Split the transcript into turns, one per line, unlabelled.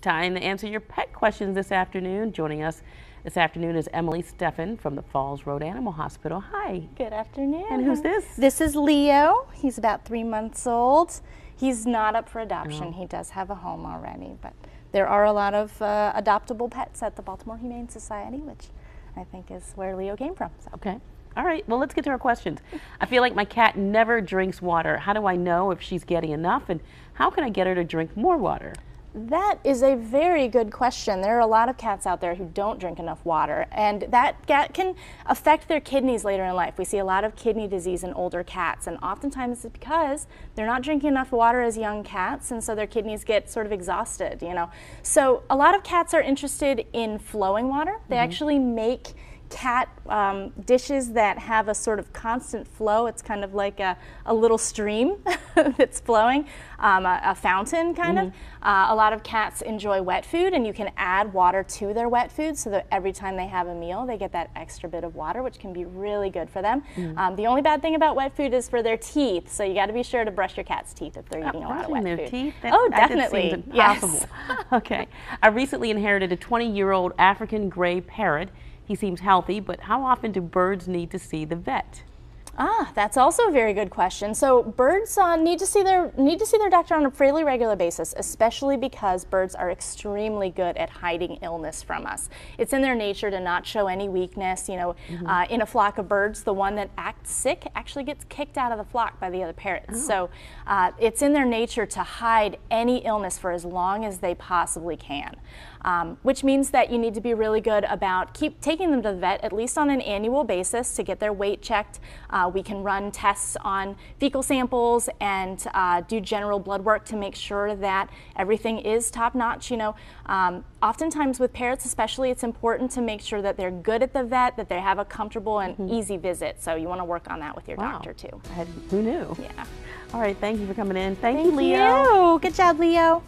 Time to answer your pet questions this afternoon. Joining us this afternoon is Emily Steffen from the Falls Road Animal Hospital. Hi.
Good afternoon.
And who's this?
This is Leo. He's about 3 months old. He's not up for adoption.
Oh.
He does have a home already, but there are a lot of adoptable pets at the Baltimore Humane Society, which I think is where Leo came from. So.
Okay. All right, well, let's get to our questions. I feel like my cat never drinks water. How do I know if she's getting enough, and how can I get her to drink more water?
That is a very good question. There are a lot of cats out there who don't drink enough water, and that can affect their kidneys later in life. We see a lot of kidney disease in older cats, and oftentimes it's because they're not drinking enough water as young cats, and so their kidneys get sort of exhausted, you know. So a lot of cats are interested in flowing water. They actually make cat dishes that have a sort of constant flow. It's kind of like a little stream that's flowing, a fountain kind of. A lot of cats enjoy wet food, and you can add water to their wet food so that every time they have a meal they get that extra bit of water, which can be really good for them. The only bad thing about wet food is for their teeth, so you got to be sure to brush your cat's teeth if they're eating a lot of wet
their
food.
Teeth?
Oh, definitely.
That seems impossible.
Yes.
Okay. I recently inherited a 20-year-old African gray parrot. He seems healthy, but how often do birds need to see the vet?
That's also a very good question. So birds need to see their doctor on a fairly regular basis, especially because birds are extremely good at hiding illness from us. It's in their nature to not show any weakness. You know, in a flock of birds, the one that acts sick actually gets kicked out of the flock by the other parrots. So it's in their nature to hide any illness for as long as they possibly can. Which means that you need to be really good about keep taking them to the vet at least on an annual basis to get their weight checked. We can run tests on fecal samples and do general blood work to make sure that everything is top notch. You know, oftentimes with parrots especially, it's important to make sure that they're good at the vet, that they have a comfortable and easy visit. So you want to work on that with your doctor too.
Who knew?
Yeah.
All right, thank you for coming in. Thank
Thank
you, Leo.
Good job, Leo.